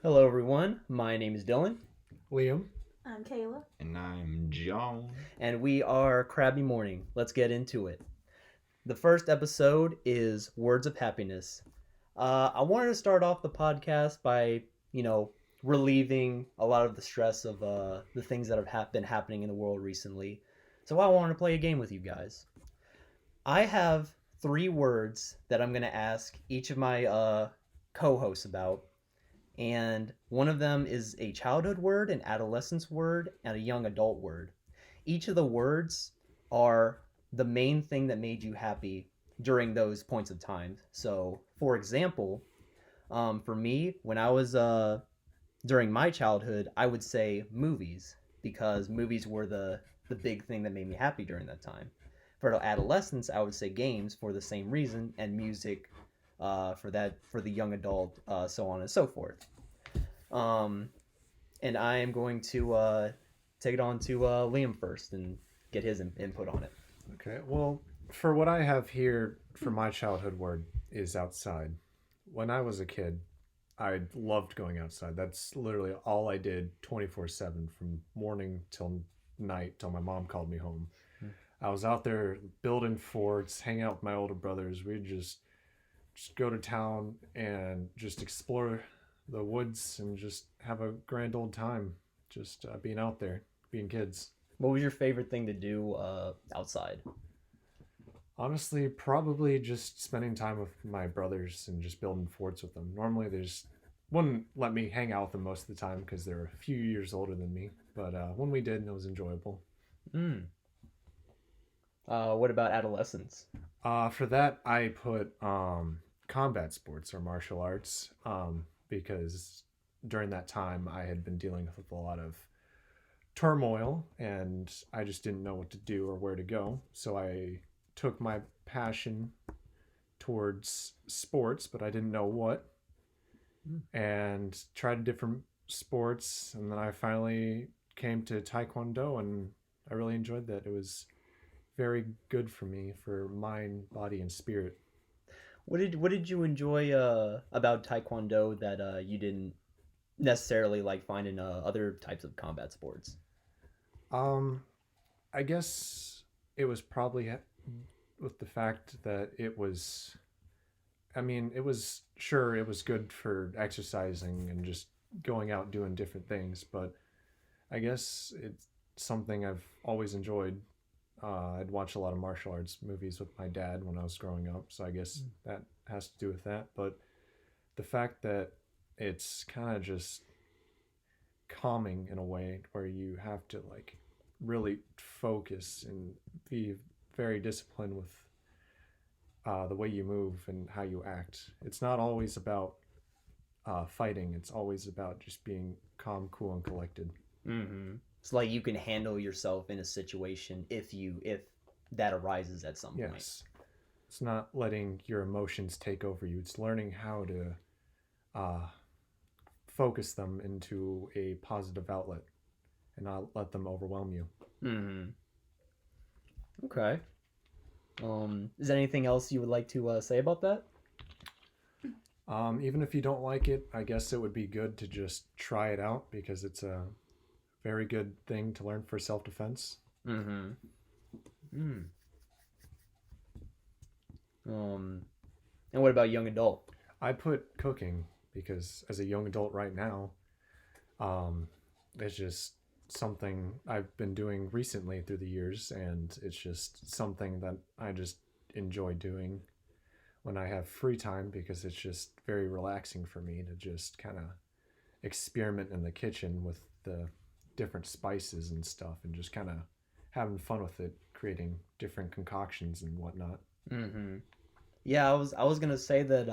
Hello, everyone. My name is Dylan, Liam. I'm Kayla. And I'm John. and we are Crabby Morning. Let's get into it. The first episode is Words of Happiness. I wanted to start off the podcast by, you know, relieving a lot of the stress of the things that have been happening in the world recently. So I wanted to play a game with you guys. I have three words that I'm going to ask each of my co hosts about, and one of them is a childhood word, an adolescence word, and a young adult word. Each of the words are the main thing that made you happy during those points of time. So, for example, for me, when I was during my childhood, I would say movies because movies were the big thing that made me happy during that time. For adolescence, I would say games for the same reason, and music for the young adult, so on and so forth. Um, and I am going to take it on to Liam first and get his input on it. Okay, well, for what I have here for my childhood word is outside. When I was a kid, I loved going outside. That's literally all I did 24/7 from morning till night till my mom called me home. I was out there building forts, hanging out with my older brothers. We'd just go to town and just explore the woods and just have a grand old time just being out there, being kids. What was your favorite thing to do outside? Honestly, probably just spending time with my brothers and just building forts with them. Normally, they just wouldn't let me hang out with them most of the time because they're a few years older than me. But when we did, it was enjoyable. Mm. What about adolescence? For that, I put combat sports or martial arts because during that time, I had been dealing with a lot of turmoil and I just didn't know what to do or where to go. So I took my passion towards sports, but I didn't know what, and tried different sports. And then I finally came to Taekwondo, and I really enjoyed that. It was very good for me for mind, body, and spirit. What did you enjoy about Taekwondo that you didn't necessarily like find in other types of combat sports? Um, I guess it was probably with the fact that it was. I mean, it was sure it was good for exercising and just going out doing different things, but I guess it's something I've always enjoyed. I'd watch a lot of martial arts movies with my dad when I was growing up, so I guess that has to do with that. But the fact that it's kind of just calming in a way where you have to like really focus and be very disciplined with the way you move and how you act. It's not always about fighting. It's always about just being calm, cool, and collected. Mm-hmm. It's like you can handle yourself in a situation if that arises at some point. Yes, it's not letting your emotions take over you. It's learning how to uh, focus them into a positive outlet and not let them overwhelm you. Mm-hmm. Okay. Is there anything else you would like to say about that? Even if you don't like it, I guess it would be good to just try it out because it's a very good thing to learn for self defense. Mm-hmm. Mm. Um, and what about young adult? I put cooking because as a young adult right now, um, it's just something I've been doing recently through the years, and it's just something that I just enjoy doing when I have free time because it's just very relaxing for me to just kind of experiment in the kitchen with the different spices and stuff and just kind of having fun with it, creating different concoctions and whatnot. Mm-hmm. Yeah, I was gonna say that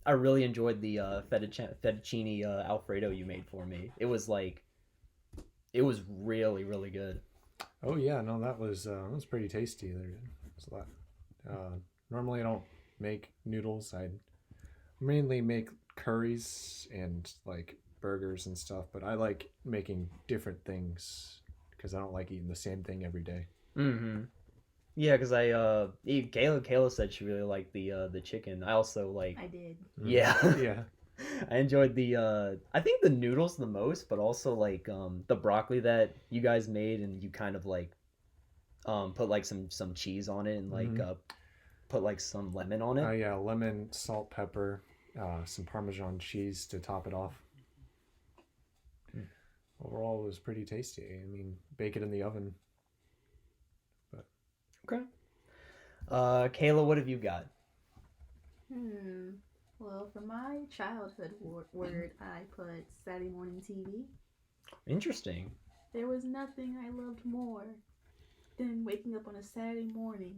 I really enjoyed the fettuccine Alfredo you made for me. It was really really good. Oh yeah, no, that was pretty tasty. There's a lot. Uh, Normally I don't make noodles. I mainly make curries and like burgers and stuff, but I like making different things because I don't like eating the same thing every day. Mm-hmm. Yeah, because Kayla said she really liked the chicken. I also like. I did. Mm. Yeah. Yeah. I enjoyed the I think the noodles the most, but also like the broccoli that you guys made and you kind of like put like some cheese on it and like Hmm. put like some lemon on it. Yeah, lemon, salt, pepper, some Parmesan cheese to top it off. Mm. Overall, it was pretty tasty. I mean, bake it in the oven. But Okay. Kayla, what have you got? Hmm. Well, for my childhood word, I put Saturday morning TV. Interesting. There was nothing I loved more than waking up on a Saturday morning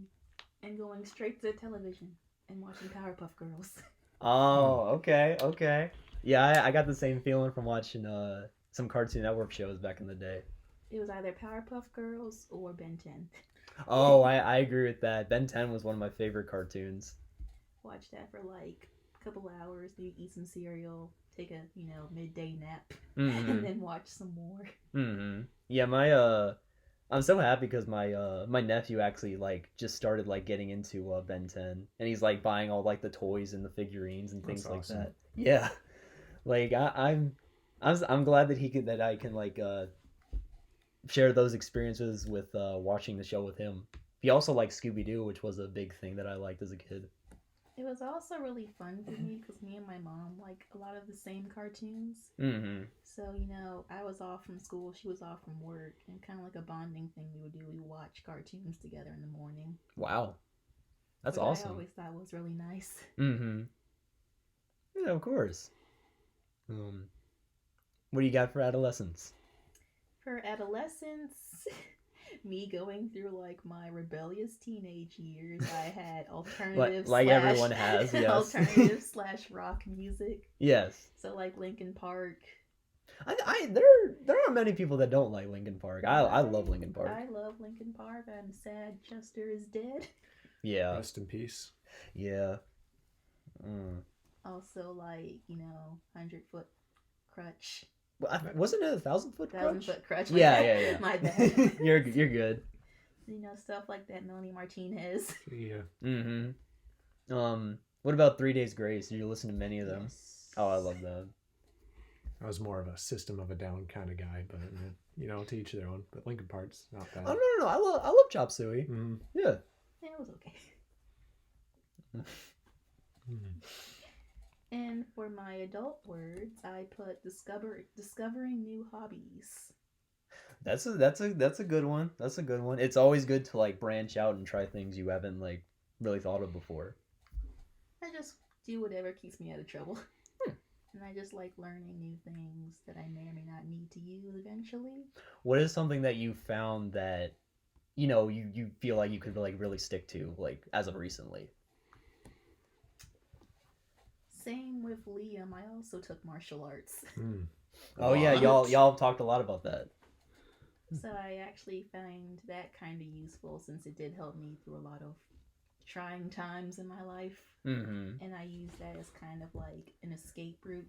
and going straight to the television and watching Powerpuff Girls. Oh, okay, okay. Yeah, I got the same feeling from watching some Cartoon Network shows back in the day. It was either Powerpuff Girls or Ben 10. Oh, I agree with that. Ben 10 was one of my favorite cartoons. Watch that for like a couple hours, maybe eat some cereal, take a, midday nap, Mm-hmm. and then watch some more. Mm-hmm. Yeah, my I'm so happy because my nephew actually like just started like getting into Ben 10 and he's like buying all like the toys and the figurines and that's things like awesome. that. Yeah. Like I'm glad that I can like share those experiences with watching the show with him. He also liked Scooby Doo, which was a big thing that I liked as a kid. It was also really fun for me because me and my mom like a lot of the same cartoons. Mm-hmm. So, I was off from school, she was off from work, and kind of like a bonding thing we would do. We watch cartoons together in the morning. Wow, that's Which I awesome. always thought was really nice. Mm-hmm. Yeah, of course. What do you got for adolescence? For adolescence, me going through like my rebellious teenage years, I had alternative Like slash everyone has, yes. alternative slash rock music. Yes. So like Linkin Park. There are many people that don't like Linkin Park. I love Linkin Park. I love Linkin Park. I'm sad Chester is dead. Yeah. Rest in peace. Yeah. Mm. Also like 100-foot crutch. Wasn't it 1,000-foot crutch? 1,000-foot crutch. Yeah. My bad. You're good. Stuff like that. Melanie Martinez. Yeah. Mm-hmm. What about 3 Days Grace? Did you listen to many of them? Yes. Oh, I love that. I was more of a System of a Down kind of guy, but to each their own. But Linkin Park's not bad. Oh no! I love Chop Suey. Mm-hmm. Yeah. Yeah, it was okay. Mm-hmm. And for my adult words, I put discovering new hobbies. That's a good one. That's a good one. It's always good to like branch out and try things you haven't like really thought of before. I just do whatever keeps me out of trouble. And I just like learning new things that I may or may not need to use eventually. What is something that you found that you feel like you could like really stick to like as of recently? Same with Liam. I also took martial arts. Mm. Oh yeah, y'all talked a lot about that. So I actually find that kind of useful since it did help me through a lot of trying times in my life. Mm-hmm. And I use that as kind of like an escape route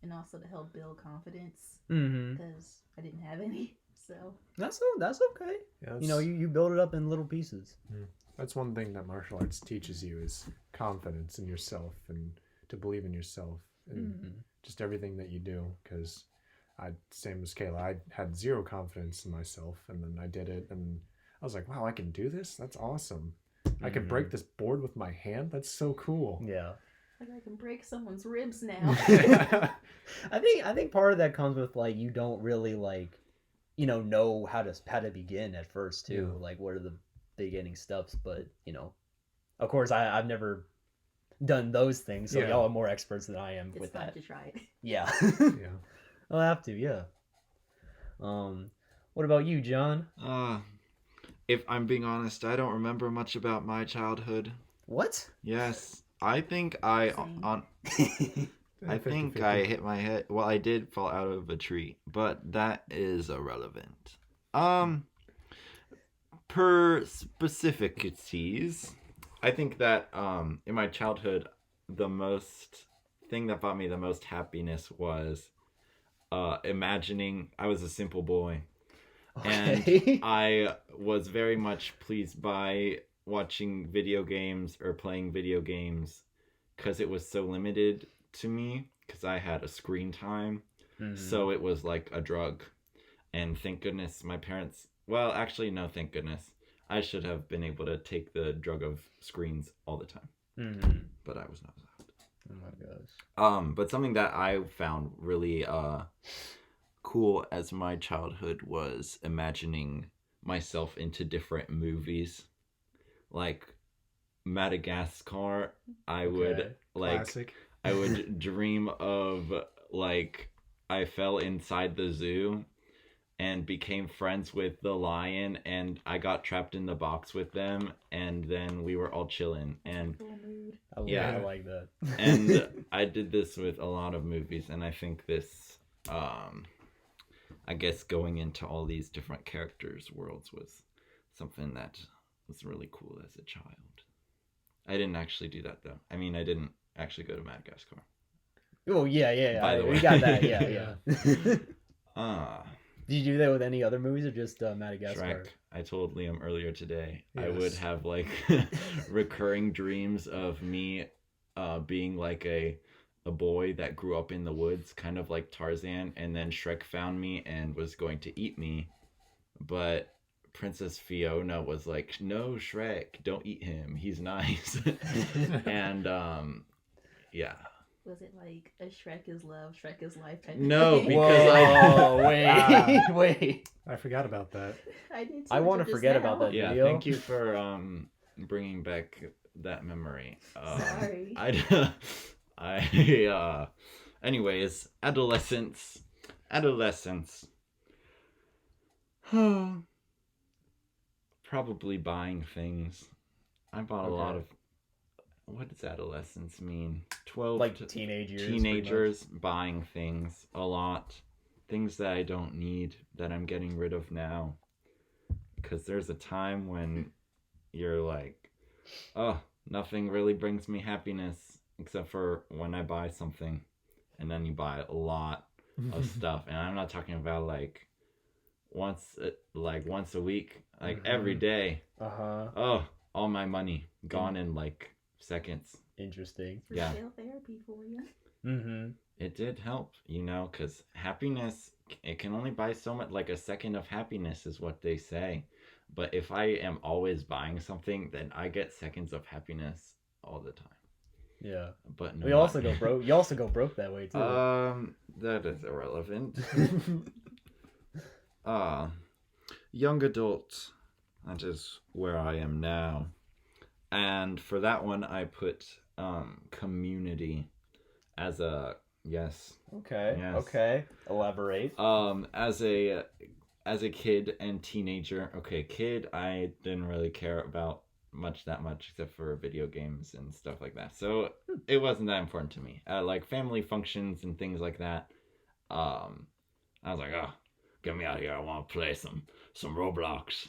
and also to help build confidence Mm-hmm. because I didn't have any. So That's okay. Yeah, You build it up in little pieces. that's one thing that martial arts teaches you is confidence in yourself and to believe in yourself and just everything that you do. Because same as Kayla, I had zero confidence in myself, and then I did it, and I was like, wow, I can do this. That's awesome. I can break this board with my hand. That's so cool. Yeah. like I can break someone's ribs now. I think part of that comes with like you don't really like know how to begin at first too. Yeah. Like what are the beginning steps, but of course I've never done those things, so Yeah. y'all are more experts than I am It's with fun that. to try it. Yeah. Yeah. I'll have to, yeah. What about you, John? If I'm being honest, I don't remember much about my childhood. What? Yes, I think I Same. I think I hit my head. Well, I did fall out of a tree, but that is irrelevant. Per specificities, I think that in my childhood, the most thing that brought me the most happiness was imagining I was a simple boy. Okay. And I was very much pleased by watching video games or playing video games because it was so limited to me. because I had a screen time. Mhm. So it was like a drug. And thank goodness my parents, well, actually, no, thank goodness. I should have been able to take the drug of screens all the time, Mhm. but I was not allowed. Oh my gosh. But something that I found really cool as my childhood was imagining myself into different movies. Like Madagascar, I would Okay. like Classic. I would dream of like I fell inside the zoo and became friends with the lion and I got trapped in the box with them and then we were all chilling and Full mood. Yeah. I like that. and I did this with a lot of movies and I think this I guess going into all these different characters worlds was something that was really cool as a child. I didn't actually do that though. I mean, I didn't actually go to Madagascar. Oh yeah. By the We way. got that. Yeah. Ah, Did you do that with any other movies or just Madagascar? Shrek. I told Liam earlier today I Yes. would have like recurring dreams of me being like a boy that grew up in the woods, kind of like Tarzan, and then Shrek found me and was going to eat me, but Princess Fiona was like, "No, Shrek, don't eat him. He's nice." And yeah. Was it like a Shrek is love, Shrek is life type No, of thing? because Whoa, Ah. wait. I forgot about that. I did too. I wanna until just forget now. about that. Yeah, video. thank you for bringing back that memory. Sorry. Anyways, adolescence. Probably buying things. I bought a lot of. What does adolescence mean? 12 Like to teenage years. teenagers buying things a lot. Things that I don't need that I'm getting rid of now. Because there's a time when you're like, oh, nothing really brings me happiness except for when I buy something. And then you buy a lot of stuff. And I'm not talking about like once a week, like every day. Uh-huh. Oh, all my money gone in like seconds. Interesting. For Yeah. sale therapy for you. Mm-hmm. It did help, because happiness, it can only buy so much. Like a second of happiness is what they say. But if I am always buying something, then I get seconds of happiness all the time. Yeah. But no, We also go broke. You also go broke that way too. That is irrelevant. Young adult. That is where I am now. And for that one, I put community as a yes. Okay. Yes. Okay. Elaborate. As a kid and teenager. Okay, kid, I didn't really care about that much except for video games and stuff like that. So it wasn't that important to me. Like family functions and things like that. I was like, oh, get me out of here. I want to play some Roblox.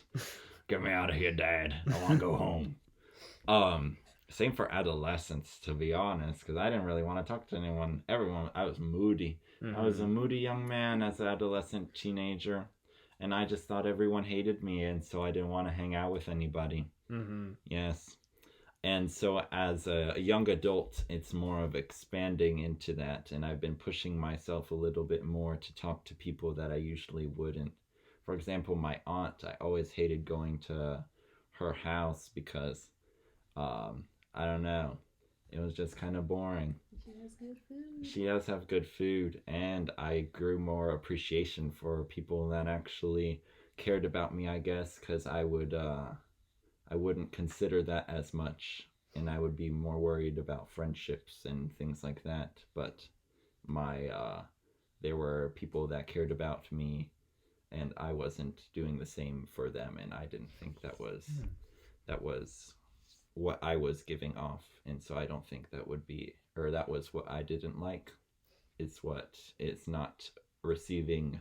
Get me out of here, Dad. I want to go home. Same for adolescence, to be honest, because I didn't really want to talk to anyone. I was moody. Mm-hmm. I was a moody young man as an adolescent teenager, and I just thought everyone hated me, and so I didn't want to hang out with anybody. Mm-hmm. Yes. And so as a young adult, it's more of expanding into that, and I've been pushing myself a little bit more to talk to people that I usually wouldn't. For example, my aunt, I always hated going to her house because, I don't know, it was just kind of boring. She has good food. She does have good food, and I grew more appreciation for people that actually cared about me, I guess, because I wouldn't consider that as much, and I would be more worried about friendships and things like that. But there were people that cared about me, and I wasn't doing the same for them, and I didn't think that was what I was giving off, and so I don't think that was what I didn't like. It's not receiving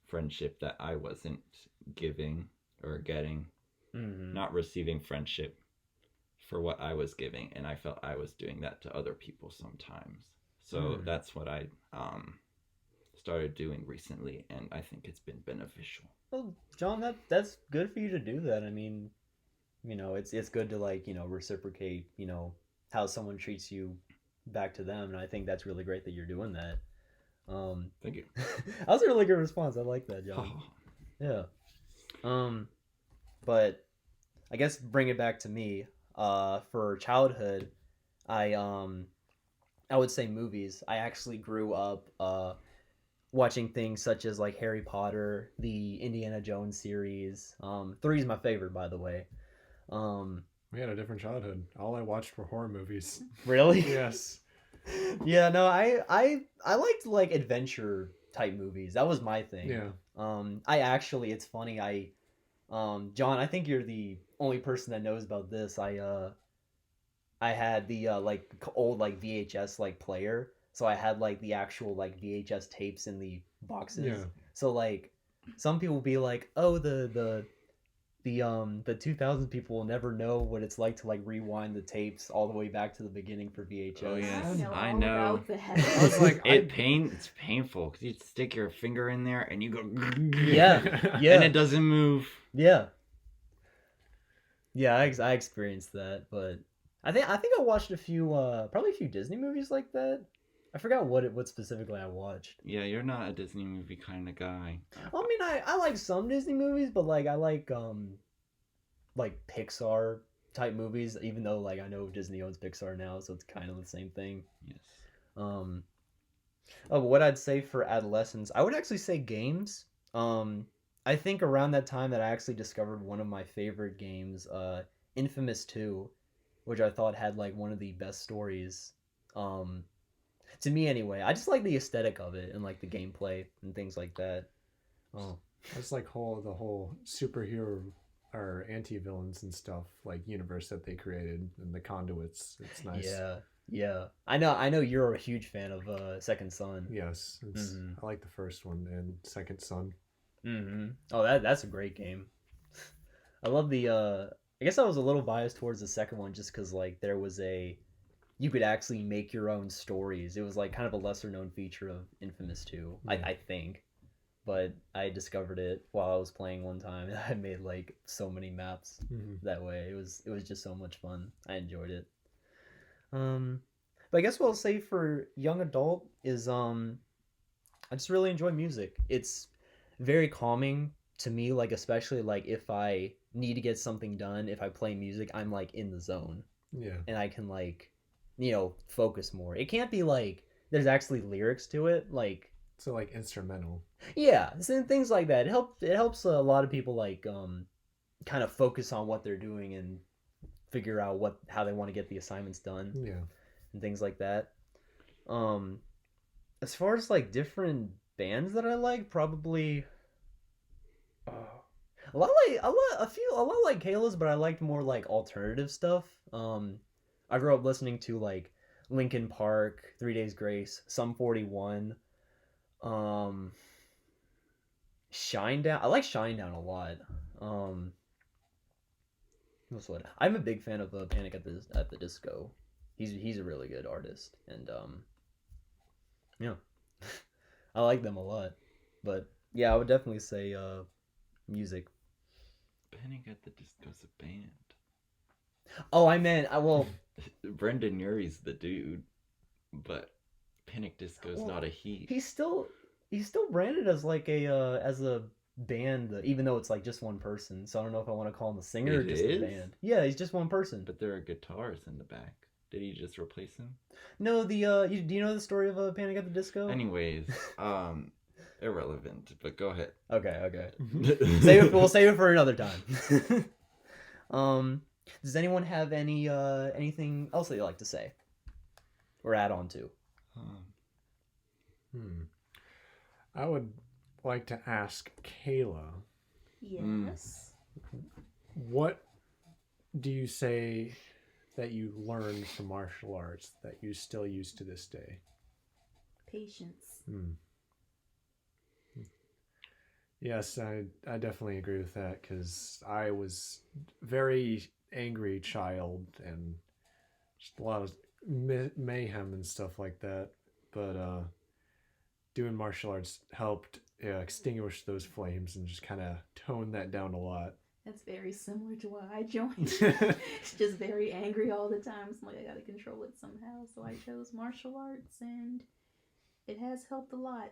friendship that I wasn't giving or getting. Mm-hmm. Not receiving friendship for what I was giving, and I felt I was doing that to other people sometimes. So that's what I started doing recently, and I think it's been beneficial. Well, John, that's good for you to do that. I mean, it's good to reciprocate, how someone treats you back to them, and I think that's really great that you're doing that. Thank you. That was a really good response. I like that, John. Yeah. But I guess bring it back to me. For childhood, I would say movies. I actually grew up watching things such as like Harry Potter, the Indiana Jones series. 3 is my favorite, by the way. We had a different childhood. All I watched were horror movies. Really? Yes. Yeah, no, I liked like adventure type movies. That was my thing. Yeah. I actually, it's funny. John, I think you're the only person that knows about this. I had the like old like VHS like player, so I had like the actual like VHS tapes in the boxes. Yeah. So like, some people be like, oh, the 2000s people will never know what it's like to like rewind the tapes all the way back to the beginning for VHS. Oh, yes. I I know. know. All about I that. was like, It's painful because you stick your finger in there and you go. Yeah, yeah. And it doesn't move. Yeah. Yeah, I experienced that, but I think I watched a few probably a few Disney movies like that. I forgot what specifically I watched. Yeah, you're not a Disney movie kind of guy. Well, I mean, I like some Disney movies, but like I like Pixar type movies, even though like I know Disney owns Pixar now, so it's kind of the same thing. Yes. Oh, but what I'd say for adolescence, I would actually say games. I think around that time that I actually discovered one of my favorite games, Infamous 2, which I thought had like one of the best stories. To me anyway. I just like the aesthetic of it and like the gameplay and things like that. Oh. That's like the whole superhero or anti-villains and stuff like universe that they created and the conduits. It's nice. Yeah. Yeah. I know you're a huge fan of Second Son. Yes. I like the first one and Second Son. Oh, that's a great game. I love the I guess I was a little biased towards the second one just cuz like you could actually make your own stories. It was like kind of a lesser known feature of Infamous 2, Yeah. I think. But I discovered it while I was playing one time, and I made like so many maps that way. It was just so much fun. I enjoyed it. But I guess what I'll say for young adult is I just really enjoy music. It's very calming to me, like especially like if I need to get something done, if I play music, I'm like in the zone. Yeah. And I can like, focus more. It can't be like there's actually lyrics to it, like So like instrumental. yeah, and things like that. It helps a lot of people like kind of focus on what they're doing and figure out how they want to get the assignments done. Yeah. And things like that. As far as like different bands that I like, probably a lot like Kayla's, but I liked more like alternative stuff. I grew up listening to like Linkin Park, 3 Days Grace, Sum 41, Shinedown. I like Shinedown a lot. I'm a big fan of Panic at the Disco. He's a really good artist, and yeah, I like them a lot. But yeah, I would definitely say music. Panic at the Disco's a band. Oh, well, Brendan Urie's the dude, but Panic Disco's not a he. he's still branded as like as a band, even though it's like just one person. So I don't know if I want to call him a singer or It just is? a band. Yeah, he's just one person. But there are guitars in the back. Did he just replace him? No, do you know the story of Panic at the Disco? Anyways, irrelevant. But go ahead. Okay. We'll save it for another time. Does anyone have anything else that you'd like to say or add on to? I would like to ask Kayla, Yes. what do you say that you learned from martial arts that you still use to this day? Patience. Yes, I definitely agree with that because I was very angry child and just a lot of mayhem and stuff like that. But doing martial arts helped extinguish those flames and just kind of tone that down a lot. That's very similar to why I joined. It's just very angry all the time. So I'm like, I gotta control it somehow. So I chose martial arts, and it has helped a lot.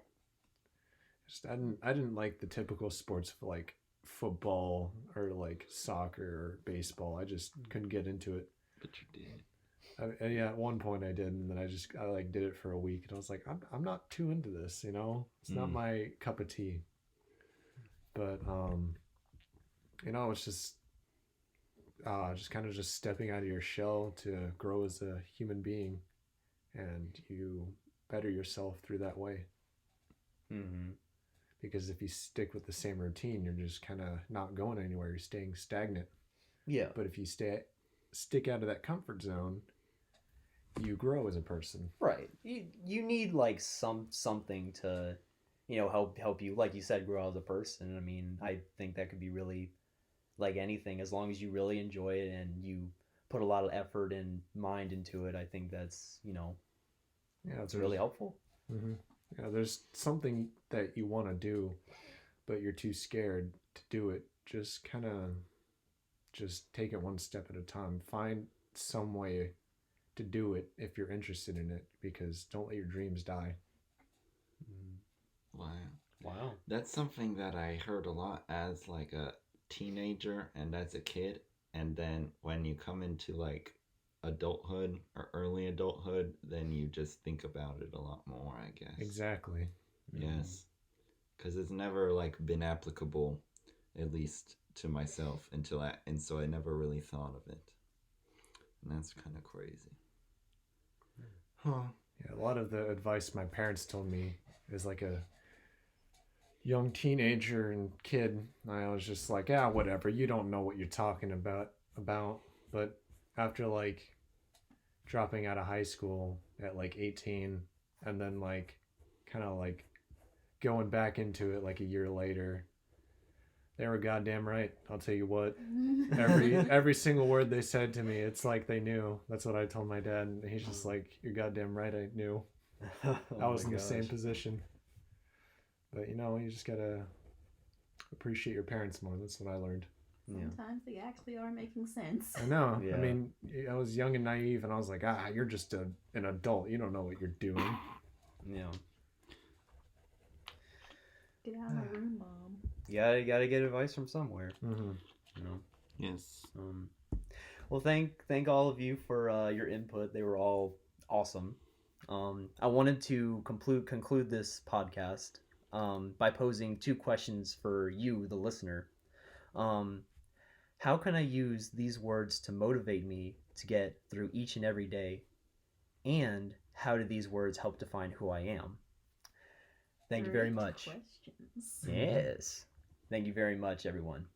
I didn't like the typical sports of like football or like soccer or baseball. I just couldn't get into it. But you did. Yeah, at one point I did, and then I like did it for a week, and I was like, I'm not too into this, you know. It's not my cup of tea. But you know, it's just kind of just stepping out of your shell to grow as a human being, and you better yourself through that way. Mm-hmm. Because if you stick with the same routine, you're just kind of not going anywhere. You're staying stagnant. Yeah. But if you stick out of that comfort zone, you grow as a person. Right. You need like something to, you know, help you, like you said, grow as a person. I mean, I think that could be really like anything, as long as you really enjoy it and you put a lot of effort and mind into it. I think that's, you know, Yeah, it's really helpful. Mm-hmm. Yeah, there's something that you want to do, but you're too scared to do it. Just kind of just take it one step at a time. Find some way to do it if you're interested in it, because don't let your dreams die. Wow. Wow. That's something that I heard a lot as like a teenager and as a kid. And then when you come into like adulthood or early adulthood, then you just think about it a lot more, I guess. Exactly. Yes. Because it's never like been applicable, at least to myself, and so I never really thought of it. And that's kind of crazy. Huh. Yeah, a lot of the advice my parents told me as like a young teenager and kid, I was just like, whatever, you don't know what you're talking about. But after like dropping out of high school at like 18, and then like kind of like going back into it like a year later, they were goddamn right. I'll tell you what, every single word they said to me, it's like they knew. That's what I told my dad, and he's just like, you're goddamn right, I knew. I was in the same position. But you know, you just gotta appreciate your parents more. That's what I learned. Sometimes they actually are making sense. I know. Yeah. I mean, I was young and naive, and I was like, you're just an adult. You don't know what you're doing. Yeah. Get out of my room, Mom. You gotta get advice from somewhere. Mm-hmm. You know. Yes. Well, thank all of you for your input. They were all awesome. I wanted to conclude this podcast by posing 2 questions for you, the listener. How can I use these words to motivate me to get through each and every day? And how do these words help define who I am? Thank you very much. Questions. Yes. Thank you very much, everyone.